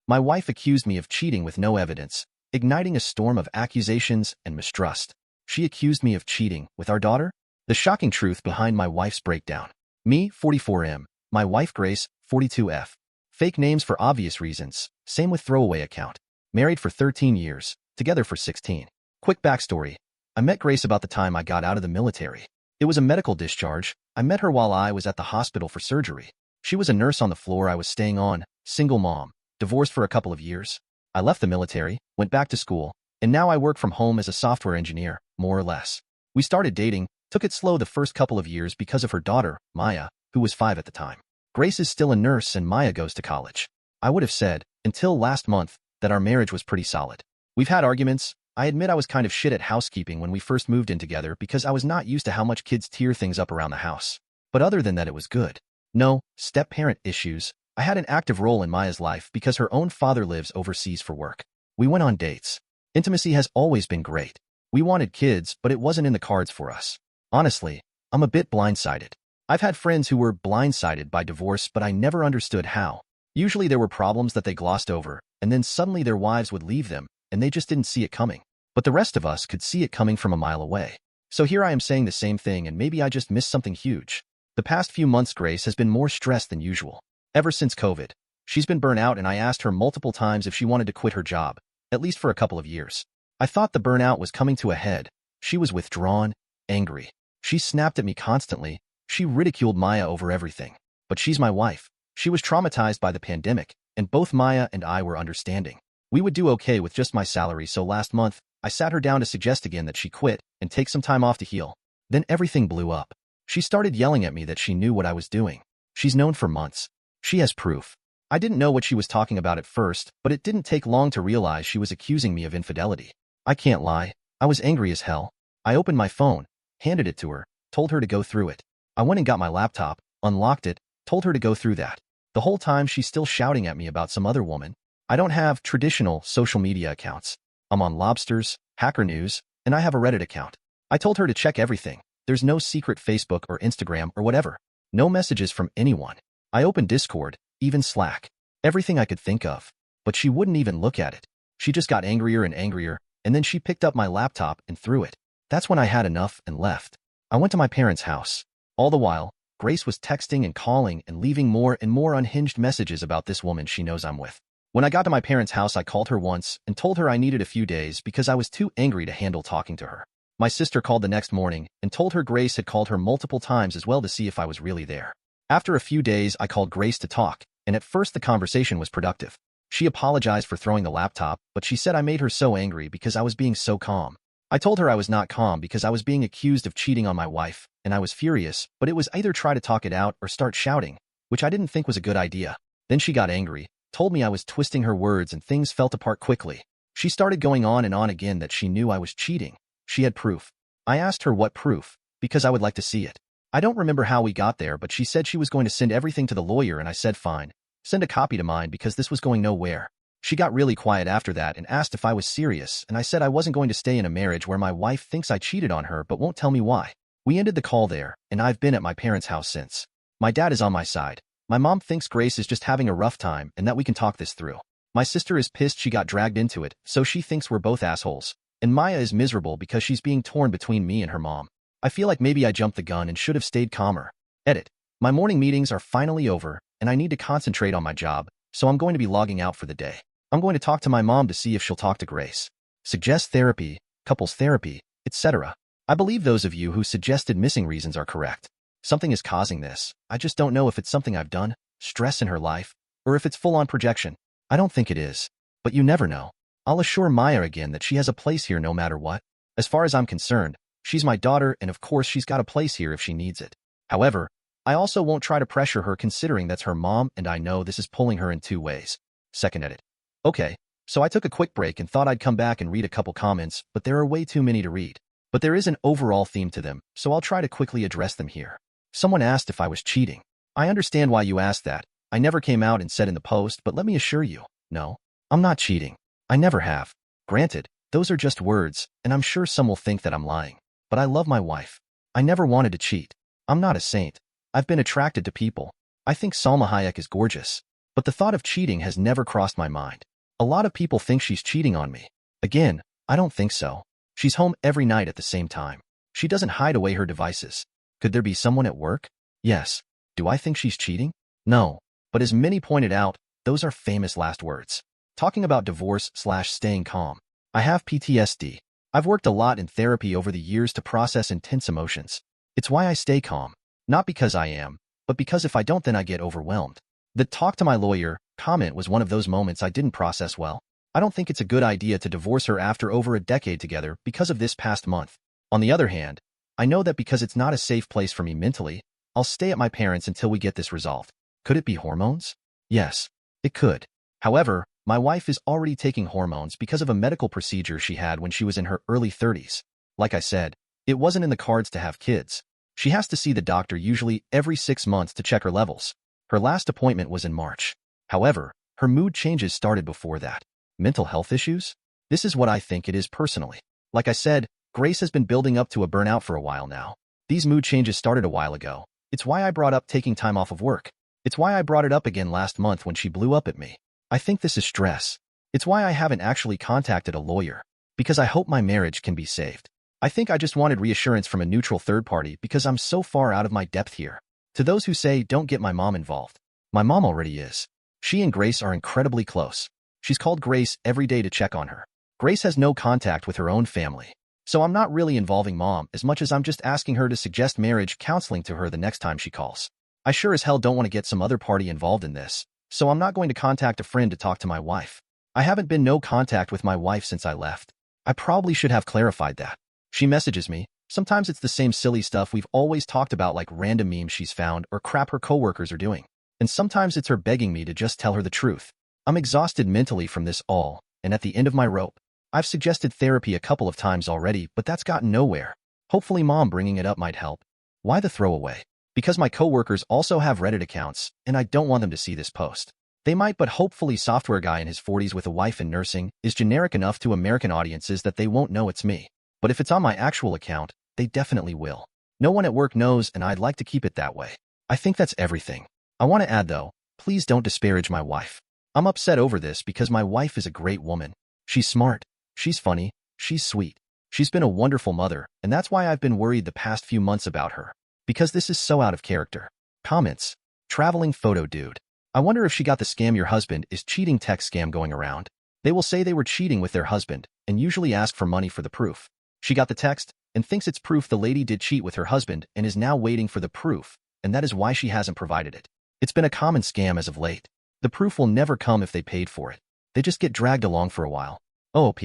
My wife accused me of cheating with no evidence, igniting a storm of accusations and mistrust. She accused me of cheating with our daughter? The shocking truth behind my wife's breakdown. Me, 44M. My wife, Grace, 42F. Fake names for obvious reasons. Same with throwaway account. Married for 13 years. Together for 16. Quick backstory. I met Grace about the time I got out of the military. It was a medical discharge. I met her while I was at the hospital for surgery. She was a nurse on the floor I was staying on, single mom, divorced for a couple of years. I left the military, went back to school, and now I work from home as a software engineer, more or less. We started dating, took it slow the first couple of years because of her daughter, Maya, who was 5 at the time. Grace is still a nurse and Maya goes to college. I would have said, until last month, that our marriage was pretty solid. We've had arguments. I admit I was kind of shit at housekeeping when we first moved in together because I was not used to how much kids tear things up around the house. But other than that, it was good. No step-parent issues. I had an active role in Maya's life because her own father lives overseas for work. We went on dates. Intimacy has always been great. We wanted kids, but it wasn't in the cards for us. Honestly, I'm a bit blindsided. I've had friends who were blindsided by divorce, but I never understood how. Usually there were problems that they glossed over, and then suddenly their wives would leave them, and they just didn't see it coming. But the rest of us could see it coming from a mile away. So here I am saying the same thing, and maybe I just missed something huge. The past few months, Grace has been more stressed than usual. Ever since COVID, she's been burnt out, and I asked her multiple times if she wanted to quit her job, at least for a couple of years. I thought the burnout was coming to a head. She was withdrawn, angry. She snapped at me constantly. She ridiculed Maya over everything. But she's my wife. She was traumatized by the pandemic, and both Maya and I were understanding. We would do okay with just my salary, so last month, I sat her down to suggest again that she quit and take some time off to heal. Then everything blew up. She started yelling at me that she knew what I was doing. She's known for months. She has proof. I didn't know what she was talking about at first, but it didn't take long to realize she was accusing me of infidelity. I can't lie. I was angry as hell. I opened my phone, handed it to her, told her to go through it. I went and got my laptop, unlocked it, told her to go through that. The whole time she's still shouting at me about some other woman. I don't have traditional social media accounts. I'm on Lobsters, Hacker News, and I have a Reddit account. I told her to check everything. There's no secret Facebook or Instagram or whatever. No messages from anyone. I opened Discord, even Slack. Everything I could think of. But she wouldn't even look at it. She just got angrier and angrier, and then she picked up my laptop and threw it. That's when I had enough and left. I went to my parents' house. All the while, Grace was texting and calling and leaving more and more unhinged messages about this woman she knows I'm with. When I got to my parents' house, I called her once and told her I needed a few days because I was too angry to handle talking to her. My sister called the next morning and told her Grace had called her multiple times as well to see if I was really there. After a few days, I called Grace to talk, and at first the conversation was productive. She apologized for throwing the laptop, but she said I made her so angry because I was being so calm. I told her I was not calm because I was being accused of cheating on my wife, and I was furious, but it was either try to talk it out or start shouting, which I didn't think was a good idea. Then she got angry, told me I was twisting her words, and things fell apart quickly. She started going on and on again that she knew I was cheating. She had proof. I asked her what proof, because I would like to see it. I don't remember how we got there, but she said she was going to send everything to the lawyer, and I said fine. Send a copy to mine because this was going nowhere. She got really quiet after that and asked if I was serious, and I said I wasn't going to stay in a marriage where my wife thinks I cheated on her but won't tell me why. We ended the call there, and I've been at my parents' house since. My dad is on my side. My mom thinks Grace is just having a rough time and that we can talk this through. My sister is pissed she got dragged into it, so she thinks we're both assholes. And Maya is miserable because she's being torn between me and her mom. I feel like maybe I jumped the gun and should have stayed calmer. Edit. My morning meetings are finally over, and I need to concentrate on my job, so I'm going to be logging out for the day. I'm going to talk to my mom to see if she'll talk to Grace. Suggest therapy, couples therapy, etc. I believe those of you who suggested missing reasons are correct. Something is causing this. I just don't know if it's something I've done, stress in her life, or if it's full-on projection. I don't think it is. But you never know. I'll assure Maya again that she has a place here no matter what. As far as I'm concerned, she's my daughter, and of course she's got a place here if she needs it. However, I also won't try to pressure her considering that's her mom, and I know this is pulling her in 2 ways. Second edit. Okay, so I took a quick break and thought I'd come back and read a couple comments, but there are way too many to read. But there is an overall theme to them, so I'll try to quickly address them here. Someone asked if I was cheating. I understand why you asked that. I never came out and said in the post, but let me assure you, no, I'm not cheating. I never have. Granted, those are just words, and I'm sure some will think that I'm lying. But I love my wife. I never wanted to cheat. I'm not a saint. I've been attracted to people. I think Salma Hayek is gorgeous. But the thought of cheating has never crossed my mind. A lot of people think she's cheating on me. Again, I don't think so. She's home every night at the same time. She doesn't hide away her devices. Could there be someone at work? Yes. Do I think she's cheating? No. But as Minnie pointed out, those are famous last words. Talking about divorce/staying calm. I have PTSD. I've worked a lot in therapy over the years to process intense emotions. It's why I stay calm. Not because I am, but because if I don't then I get overwhelmed. The talk to my lawyer comment was one of those moments I didn't process well. I don't think it's a good idea to divorce her after over a decade together because of this past month. On the other hand, I know that because it's not a safe place for me mentally, I'll stay at my parents' until we get this resolved. Could it be hormones? Yes, it could. However, my wife is already taking hormones because of a medical procedure she had when she was in her early 30s. Like I said, it wasn't in the cards to have kids. She has to see the doctor usually every 6 months to check her levels. Her last appointment was in March. However, her mood changes started before that. Mental health issues? This is what I think it is personally. Like I said, Grace has been building up to a burnout for a while now. These mood changes started a while ago. It's why I brought up taking time off of work. It's why I brought it up again last month when she blew up at me. I think this is stress. It's why I haven't actually contacted a lawyer. Because I hope my marriage can be saved. I think I just wanted reassurance from a neutral third party because I'm so far out of my depth here. To those who say don't get my mom involved, my mom already is. She and Grace are incredibly close. She's called Grace every day to check on her. Grace has no contact with her own family. So I'm not really involving mom as much as I'm just asking her to suggest marriage counseling to her the next time she calls. I sure as hell don't want to get some other party involved in this, so I'm not going to contact a friend to talk to my wife. I haven't been no contact with my wife since I left. I probably should have clarified that. She messages me. Sometimes it's the same silly stuff we've always talked about like random memes she's found or crap her coworkers are doing. And sometimes it's her begging me to just tell her the truth. I'm exhausted mentally from this all, and at the end of my rope. I've suggested therapy a couple of times already, but that's gotten nowhere. Hopefully mom bringing it up might help. Why the throwaway? Because my coworkers also have Reddit accounts, and I don't want them to see this post. They might, but hopefully software guy in his 40s with a wife in nursing is generic enough to American audiences that they won't know it's me. But if it's on my actual account, they definitely will. No one at work knows, and I'd like to keep it that way. I think that's everything. I want to add though, please don't disparage my wife. I'm upset over this because my wife is a great woman. She's smart. She's funny. She's sweet. She's been a wonderful mother, and that's why I've been worried the past few months about her. Because this is so out of character. Comments. Traveling photo dude. I wonder if she got the scam your husband is cheating text scam going around. They will say they were cheating with their husband, and usually ask for money for the proof. She got the text, and thinks it's proof the lady did cheat with her husband and is now waiting for the proof, and that is why she hasn't provided it. It's been a common scam as of late. The proof will never come if they paid for it. They just get dragged along for a while. OOP.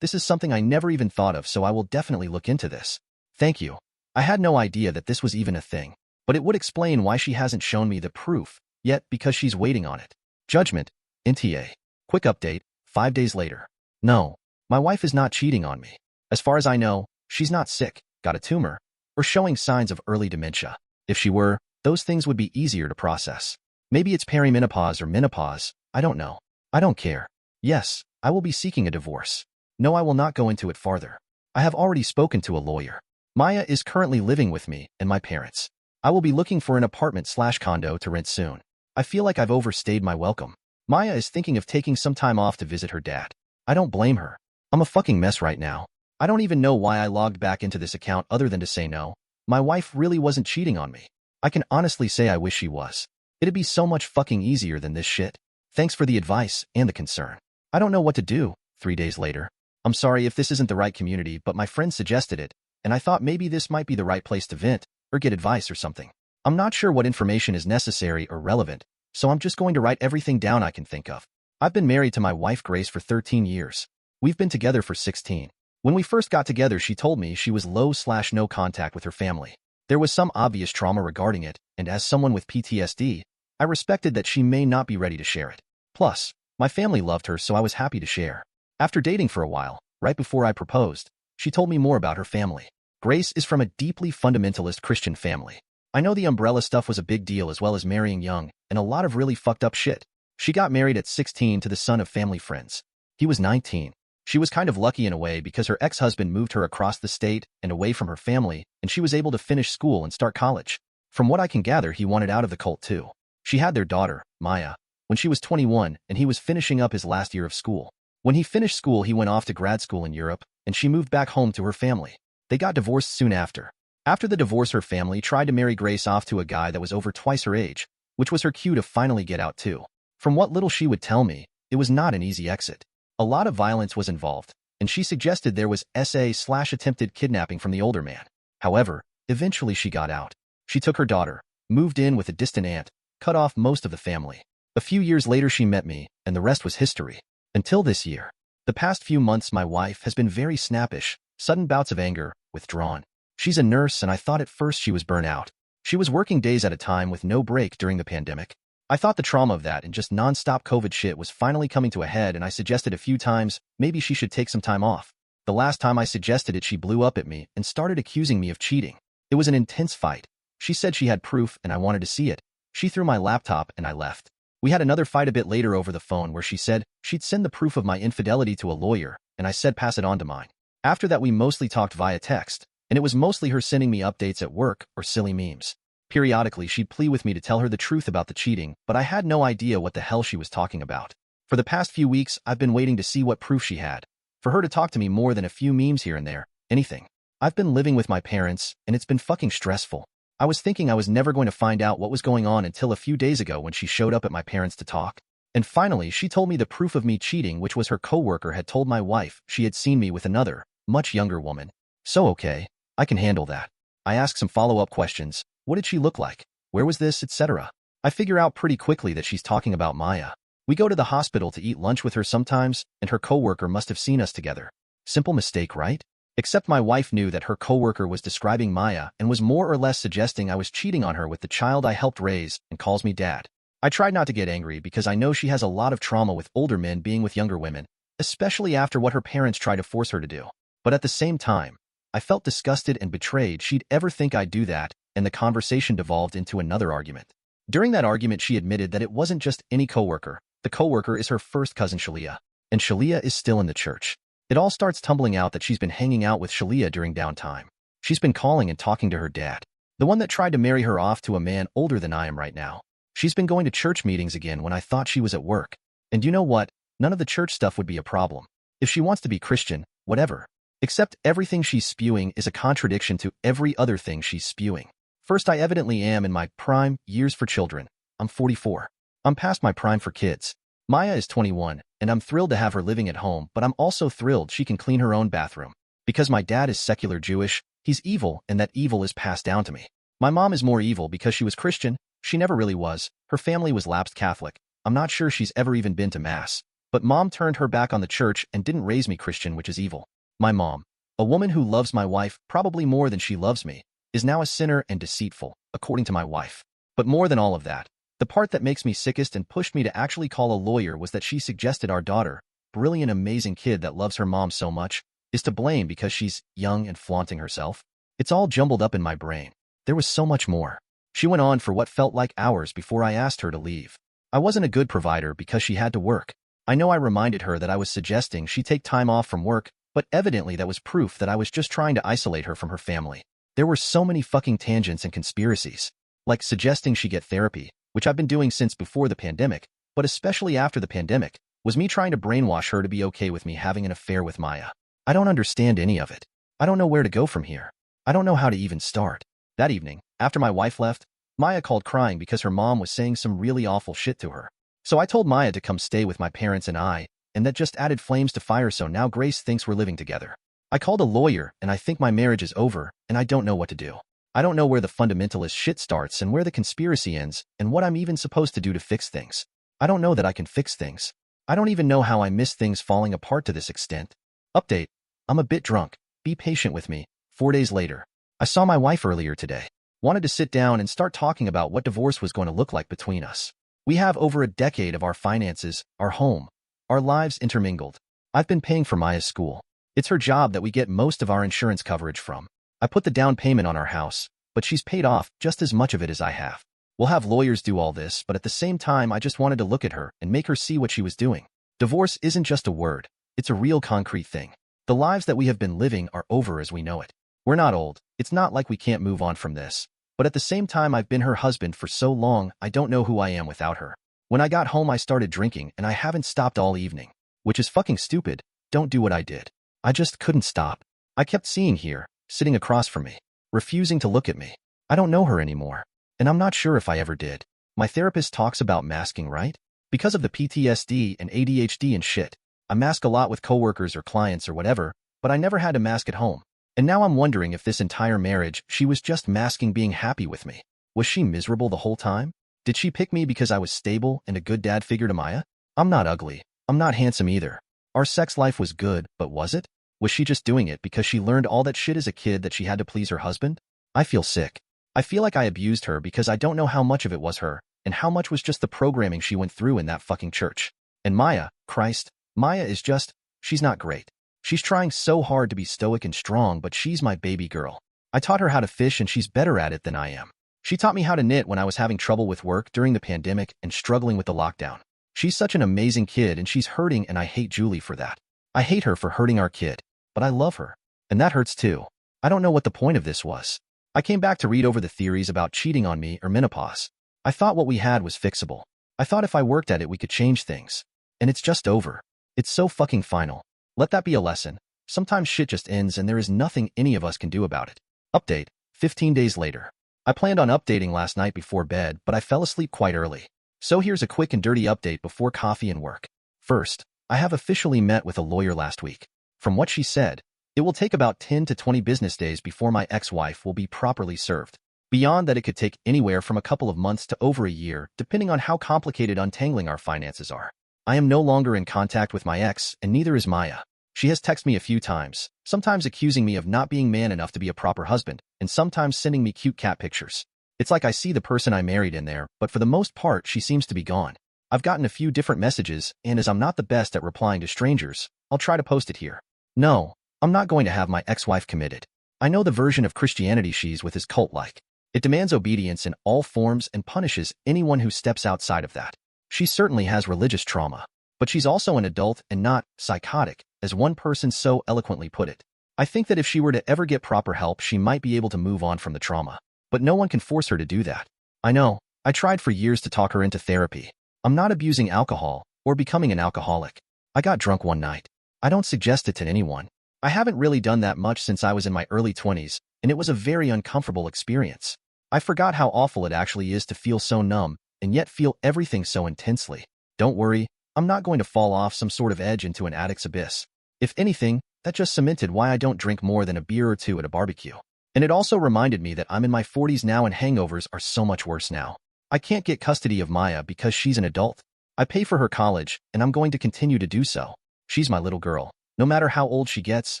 This is something I never even thought of, so I will definitely look into this. Thank you. I had no idea that this was even a thing, but it would explain why she hasn't shown me the proof yet because she's waiting on it. Judgment. NTA. Quick update. 5 days later. No, my wife is not cheating on me. As far as I know, she's not sick, got a tumor, or showing signs of early dementia. If she were, those things would be easier to process. Maybe it's perimenopause or menopause. I don't know. I don't care. Yes, I will be seeking a divorce. No, I will not go into it farther. I have already spoken to a lawyer. Maya is currently living with me and my parents. I will be looking for an apartment/condo to rent soon. I feel like I've overstayed my welcome. Maya is thinking of taking some time off to visit her dad. I don't blame her. I'm a fucking mess right now. I don't even know why I logged back into this account other than to say no. My wife really wasn't cheating on me. I can honestly say I wish she was. It'd be so much fucking easier than this shit. Thanks for the advice and the concern. I don't know what to do. 3 days later. I'm sorry if this isn't the right community, but my friend suggested it, and I thought maybe this might be the right place to vent or get advice or something. I'm not sure what information is necessary or relevant, so I'm just going to write everything down I can think of. I've been married to my wife Grace for 13 years. We've been together for 16. When we first got together, she told me she was low/no contact with her family. There was some obvious trauma regarding it, and as someone with PTSD, I respected that she may not be ready to share it. Plus, my family loved her, so I was happy to share. After dating for a while, right before I proposed, she told me more about her family. Grace is from a deeply fundamentalist Christian family. I know the umbrella stuff was a big deal as well as marrying young and a lot of really fucked up shit. She got married at 16 to the son of family friends. He was 19. She was kind of lucky in a way because her ex-husband moved her across the state and away from her family, and she was able to finish school and start college. From what I can gather, he wanted out of the cult too. She had their daughter, Maya. when she was 21 and he was finishing up his last year of school. When he finished school, he went off to grad school in Europe, and she moved back home to her family. They got divorced soon after. After the divorce, her family tried to marry Grace off to a guy that was over twice her age, which was her cue to finally get out too. From what little she would tell me, it was not an easy exit. A lot of violence was involved, and she suggested there was SA/attempted kidnapping from the older man. However, eventually she got out. She took her daughter, moved in with a distant aunt, cut off most of the family. A few years later she met me, and the rest was history. Until this year. The past few months my wife has been very snappish, sudden bouts of anger, withdrawn. She's a nurse and I thought at first she was burnt out. She was working days at a time with no break during the pandemic. I thought the trauma of that and just non-stop COVID shit was finally coming to a head, and I suggested a few times maybe she should take some time off. The last time I suggested it, she blew up at me and started accusing me of cheating. It was an intense fight. She said she had proof and I wanted to see it. She threw my laptop and I left. We had another fight a bit later over the phone where she said she'd send the proof of my infidelity to a lawyer, and I said pass it on to mine. After that we mostly talked via text, and it was mostly her sending me updates at work or silly memes. Periodically she'd plead with me to tell her the truth about the cheating, but I had no idea what the hell she was talking about. For the past few weeks I've been waiting to see what proof she had. For her to talk to me more than a few memes here and there, anything. I've been living with my parents, and it's been fucking stressful. I was thinking I was never going to find out what was going on until a few days ago when she showed up at my parents to talk. And finally, she told me the proof of me cheating, which was her coworker had told my wife she had seen me with another, much younger woman. So okay, I can handle that. I ask some follow-up questions. What did she look like? Where was this, etc.? I figure out pretty quickly that she's talking about Maya. We go to the hospital to eat lunch with her sometimes, and her coworker must have seen us together. Simple mistake, right? Except my wife knew that her coworker was describing Maya and was more or less suggesting I was cheating on her with the child I helped raise, and calls me dad. I tried not to get angry because I know she has a lot of trauma with older men being with younger women, especially after what her parents tried to force her to do. But at the same time, I felt disgusted and betrayed she'd ever think I'd do that, and the conversation devolved into another argument. During that argument she admitted that it wasn't just any coworker. The coworker is her first cousin Shalia, and Shalia is still in the church. It all starts tumbling out that she's been hanging out with Shalia during downtime. She's been calling and talking to her dad, the one that tried to marry her off to a man older than I am right now. She's been going to church meetings again when I thought she was at work. And you know what? None of the church stuff would be a problem. If she wants to be Christian, whatever. Except everything she's spewing is a contradiction to every other thing she's spewing. First, I evidently am in my prime years for children. I'm 44. I'm past my prime for kids. Maya is 21, and I'm thrilled to have her living at home, but I'm also thrilled she can clean her own bathroom. Because my dad is secular Jewish, he's evil, and that evil is passed down to me. My mom is more evil because she was Christian. She never really was. Her family was lapsed Catholic. I'm not sure she's ever even been to Mass. But mom turned her back on the church and didn't raise me Christian, which is evil. My mom, a woman who loves my wife probably more than she loves me, is now a sinner and deceitful, according to my wife. But more than all of that, the part that makes me sickest and pushed me to actually call a lawyer was that she suggested our daughter, brilliant, amazing kid that loves her mom so much, is to blame because she's young and flaunting herself. It's all jumbled up in my brain. There was so much more. She went on for what felt like hours before I asked her to leave. I wasn't a good provider because she had to work. I know I reminded her that I was suggesting she take time off from work, but evidently that was proof that I was just trying to isolate her from her family. There were so many fucking tangents and conspiracies. Like suggesting she get therapy, which I've been doing since before the pandemic, but especially after the pandemic, was me trying to brainwash her to be okay with me having an affair with Maya. I don't understand any of it. I don't know where to go from here. I don't know how to even start. That evening, after my wife left, Maya called crying because her mom was saying some really awful shit to her. So I told Maya to come stay with my parents and that just added flames to fire, so now Grace thinks we're living together. I called a lawyer and I think my marriage is over and I don't know what to do. I don't know where the fundamentalist shit starts and where the conspiracy ends and what I'm even supposed to do to fix things. I don't know that I can fix things. I don't even know how I miss things falling apart to this extent. Update. I'm a bit drunk. Be patient with me. 4 days later. I saw my wife earlier today. Wanted to sit down and start talking about what divorce was going to look like between us. We have over a decade of our finances, our home, our lives intermingled. I've been paying for Maya's school. It's her job that we get most of our insurance coverage from. I put the down payment on our house, but she's paid off just as much of it as I have. We'll have lawyers do all this, but at the same time I just wanted to look at her and make her see what she was doing. Divorce isn't just a word. It's a real concrete thing. The lives that we have been living are over as we know it. We're not old. It's not like we can't move on from this. But at the same time I've been her husband for so long I don't know who I am without her. When I got home, I started drinking, and I haven't stopped all evening. Which is fucking stupid. Don't do what I did. I just couldn't stop. I kept seeing her, sitting across from me, refusing to look at me. I don't know her anymore, and I'm not sure if I ever did. My therapist talks about masking, right? Because of the PTSD and ADHD and shit. I mask a lot with coworkers or clients or whatever, but I never had to mask at home. And now I'm wondering if this entire marriage she was just masking being happy with me. Was she miserable the whole time? Did she pick me because I was stable and a good dad figure to Maya? I'm not ugly. I'm not handsome either. Our sex life was good, but was it? Was she just doing it because she learned all that shit as a kid that she had to please her husband? I feel sick. I feel like I abused her because I don't know how much of it was her and how much was just the programming she went through in that fucking church. And Maya, Christ, Maya is just, she's not great. She's trying so hard to be stoic and strong, but she's my baby girl. I taught her how to fish and she's better at it than I am. She taught me how to knit when I was having trouble with work during the pandemic and struggling with the lockdown. She's such an amazing kid and she's hurting, and I hate Julie for that. I hate her for hurting our kid, but I love her. And that hurts too. I don't know what the point of this was. I came back to read over the theories about cheating on me or menopause. I thought what we had was fixable. I thought if I worked at it we could change things. And it's just over. It's so fucking final. Let that be a lesson. Sometimes shit just ends and there is nothing any of us can do about it. Update, 15 days later. I planned on updating last night before bed, but I fell asleep quite early. So here's a quick and dirty update before coffee and work. First, I have officially met with a lawyer last week. From what she said, it will take about 10 to 20 business days before my ex-wife will be properly served. Beyond that, it could take anywhere from a couple of months to over a year, depending on how complicated untangling our finances are. I am no longer in contact with my ex, and neither is Maya. She has texted me a few times, sometimes accusing me of not being man enough to be a proper husband, and sometimes sending me cute cat pictures. It's like I see the person I married in there, but for the most part, she seems to be gone. I've gotten a few different messages, and as I'm not the best at replying to strangers, I'll try to post it here. No, I'm not going to have my ex-wife committed. I know the version of Christianity she's with is cult-like. It demands obedience in all forms and punishes anyone who steps outside of that. She certainly has religious trauma, but she's also an adult and not psychotic, as one person so eloquently put it. I think that if she were to ever get proper help, she might be able to move on from the trauma. But no one can force her to do that. I know, I tried for years to talk her into therapy. I'm not abusing alcohol or becoming an alcoholic. I got drunk one night. I don't suggest it to anyone. I haven't really done that much since I was in my early 20s, and it was a very uncomfortable experience. I forgot how awful it actually is to feel so numb and yet feel everything so intensely. Don't worry, I'm not going to fall off some sort of edge into an addict's abyss. If anything, that just cemented why I don't drink more than a beer or two at a barbecue. And it also reminded me that I'm in my 40s now and hangovers are so much worse now. I can't get custody of Maya because she's an adult. I pay for her college, and I'm going to continue to do so. She's my little girl, no matter how old she gets,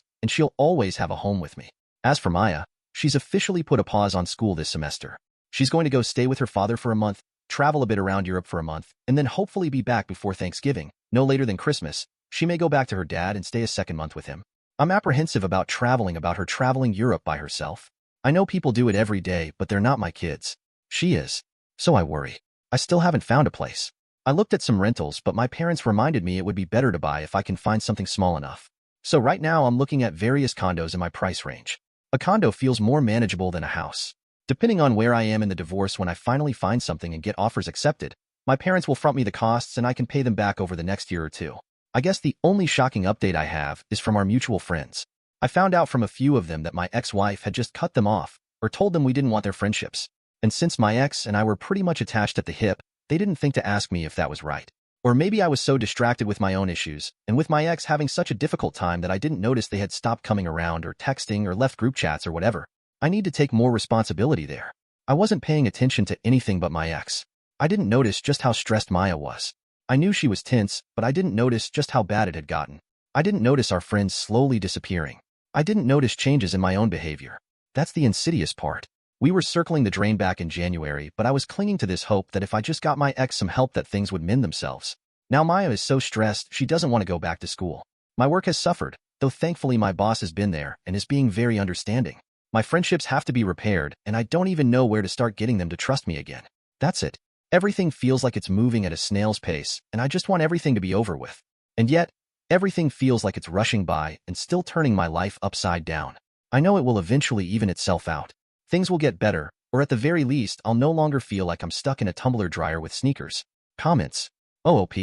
and she'll always have a home with me. As for Maya, she's officially put a pause on school this semester. She's going to go stay with her father for a month, travel a bit around Europe for a month, and then hopefully be back before Thanksgiving, no later than Christmas. She may go back to her dad and stay a second month with him. I'm apprehensive about her traveling Europe by herself. I know people do it every day, but they're not my kids. She is. So I worry. I still haven't found a place. I looked at some rentals, but my parents reminded me it would be better to buy if I can find something small enough. So right now I'm looking at various condos in my price range. A condo feels more manageable than a house. Depending on where I am in the divorce, when I finally find something and get offers accepted, my parents will front me the costs and I can pay them back over the next year or two. I guess the only shocking update I have is from our mutual friends. I found out from a few of them that my ex-wife had just cut them off or told them we didn't want their friendships. And since my ex and I were pretty much attached at the hip, they didn't think to ask me if that was right. Or maybe I was so distracted with my own issues and with my ex having such a difficult time that I didn't notice they had stopped coming around or texting or left group chats or whatever. I need to take more responsibility there. I wasn't paying attention to anything but my ex. I didn't notice just how stressed Maya was. I knew she was tense, but I didn't notice just how bad it had gotten. I didn't notice our friends slowly disappearing. I didn't notice changes in my own behavior. That's the insidious part. We were circling the drain back in January, but I was clinging to this hope that if I just got my ex some help that things would mend themselves. Now Maya is so stressed she doesn't want to go back to school. My work has suffered, though thankfully my boss has been there and is being very understanding. My friendships have to be repaired, and I don't even know where to start getting them to trust me again. That's it. Everything feels like it's moving at a snail's pace, and I just want everything to be over with. And yet, everything feels like it's rushing by and still turning my life upside down. I know it will eventually even itself out. Things will get better, or at the very least, I'll no longer feel like I'm stuck in a tumbler dryer with sneakers. Comments. OOP.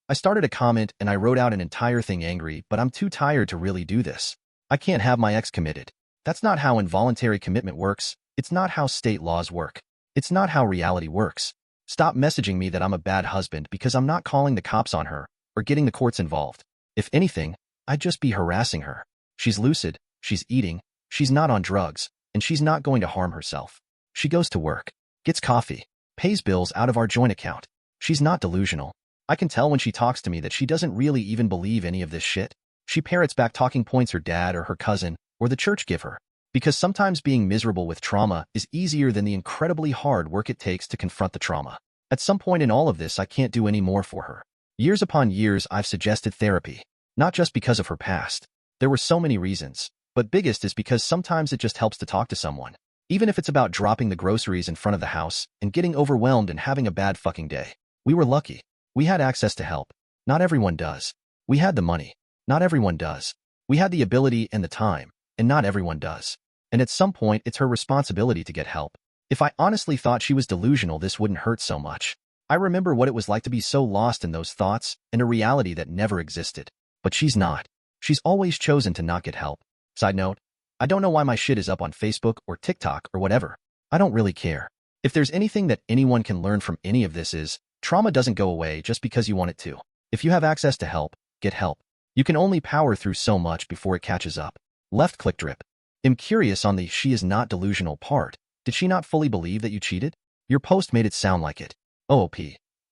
I started a comment and I wrote out an entire thing angry, but I'm too tired to really do this. I can't have my ex committed. That's not how involuntary commitment works. It's not how state laws work. It's not how reality works. Stop messaging me that I'm a bad husband because I'm not calling the cops on her or getting the courts involved. If anything, I'd just be harassing her. She's lucid, she's eating, she's not on drugs, and she's not going to harm herself. She goes to work, gets coffee, pays bills out of our joint account. She's not delusional. I can tell when she talks to me that she doesn't really even believe any of this shit. She parrots back talking points her dad or her cousin or the church give her. Because sometimes being miserable with trauma is easier than the incredibly hard work it takes to confront the trauma. At some point in all of this, I can't do any more for her. Years upon years, I've suggested therapy. Not just because of her past. There were so many reasons, but biggest is because sometimes it just helps to talk to someone. Even if it's about dropping the groceries in front of the house and getting overwhelmed and having a bad fucking day. We were lucky. We had access to help. Not everyone does. We had the money. Not everyone does. We had the ability and the time, and not everyone does. And at some point, it's her responsibility to get help. If I honestly thought she was delusional, this wouldn't hurt so much. I remember what it was like to be so lost in those thoughts and a reality that never existed. But she's not. She's always chosen to not get help. Side note, I don't know why my shit is up on Facebook or TikTok or whatever. I don't really care. If there's anything that anyone can learn from any of this is, trauma doesn't go away just because you want it to. If you have access to help, get help. You can only power through so much before it catches up. Left click drip. I'm curious on the she is not delusional part. Did she not fully believe that you cheated? Your post made it sound like it. OOP.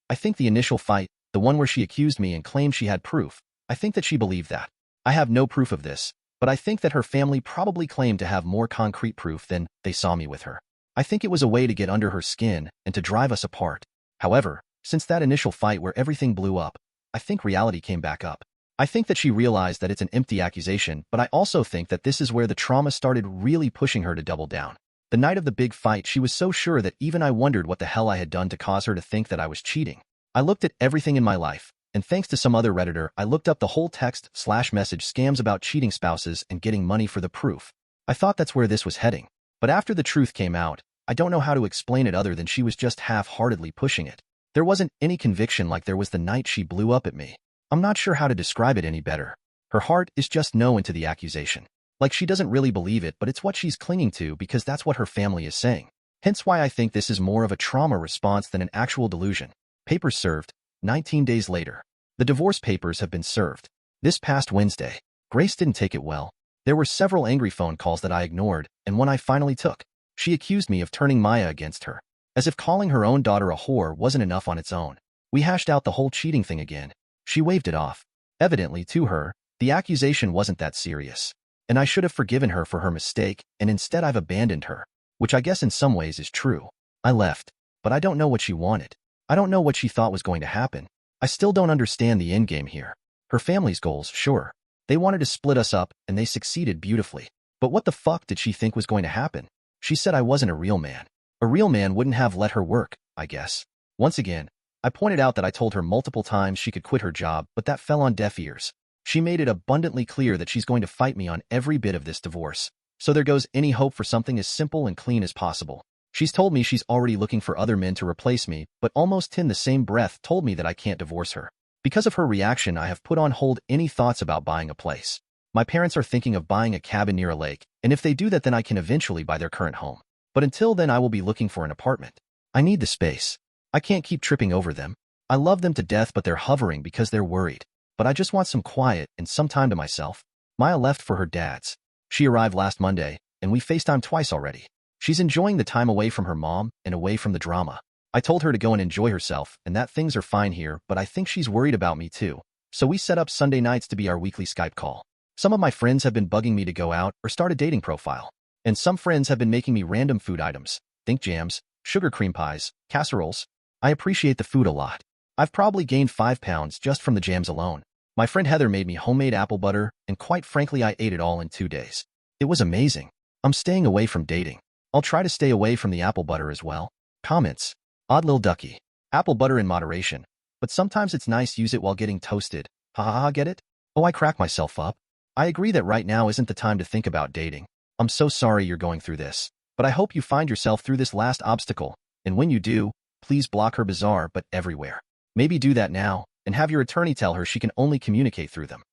I think the initial fight, the one where she accused me and claimed she had proof, I think that she believed that. I have no proof of this, but I think that her family probably claimed to have more concrete proof than they saw me with her. I think it was a way to get under her skin and to drive us apart. However, since that initial fight where everything blew up, I think reality came back up. I think that she realized that it's an empty accusation, but I also think that this is where the trauma started really pushing her to double down. The night of the big fight, she was so sure that even I wondered what the hell I had done to cause her to think that I was cheating. I looked at everything in my life, and thanks to some other Redditor, I looked up the whole text/message scams about cheating spouses and getting money for the proof. I thought that's where this was heading. But after the truth came out, I don't know how to explain it other than she was just half-heartedly pushing it. There wasn't any conviction like there was the night she blew up at me. I'm not sure how to describe it any better. Her heart is just no into the accusation. Like she doesn't really believe it, but it's what she's clinging to because that's what her family is saying. Hence why I think this is more of a trauma response than an actual delusion. Papers served. 19 days later. The divorce papers have been served. This past Wednesday. Grace didn't take it well. There were several angry phone calls that I ignored, and one I finally took. She accused me of turning Maya against her. As if calling her own daughter a whore wasn't enough on its own. We hashed out the whole cheating thing again. She waved it off. Evidently, to her, the accusation wasn't that serious. And I should have forgiven her for her mistake, and instead I've abandoned her. Which I guess in some ways is true. I left. But I don't know what she wanted. I don't know what she thought was going to happen. I still don't understand the endgame here. Her family's goals, sure. They wanted to split us up, and they succeeded beautifully. But what the fuck did she think was going to happen? She said I wasn't a real man. A real man wouldn't have let her work, I guess. Once again, I pointed out that I told her multiple times she could quit her job, but that fell on deaf ears. She made it abundantly clear that she's going to fight me on every bit of this divorce. So there goes any hope for something as simple and clean as possible. She's told me she's already looking for other men to replace me, but almost in the same breath told me that I can't divorce her. Because of her reaction, I have put on hold any thoughts about buying a place. My parents are thinking of buying a cabin near a lake, and if they do that, then I can eventually buy their current home. But until then, I will be looking for an apartment. I need the space. I can't keep tripping over them. I love them to death, but they're hovering because they're worried. But I just want some quiet and some time to myself. Maya left for her dad's. She arrived last Monday, and we FaceTimed twice already. She's enjoying the time away from her mom and away from the drama. I told her to go and enjoy herself and that things are fine here, but I think she's worried about me too. So we set up Sunday nights to be our weekly Skype call. Some of my friends have been bugging me to go out or start a dating profile. And some friends have been making me random food items. Think jams, sugar cream pies, casseroles. I appreciate the food a lot. I've probably gained 5 pounds just from the jams alone. My friend Heather made me homemade apple butter, and quite frankly, I ate it all in 2 days. It was amazing. I'm staying away from dating. I'll try to stay away from the apple butter as well. Comments. Odd lil ducky. Apple butter in moderation. But sometimes it's nice use it while getting toasted. Ha ha ha, get it? Oh, I crack myself up. I agree that right now isn't the time to think about dating. I'm so sorry you're going through this. But I hope you find yourself through this last obstacle. And when you do, please block her bizarre but everywhere. Maybe do that now, and have your attorney tell her she can only communicate through them.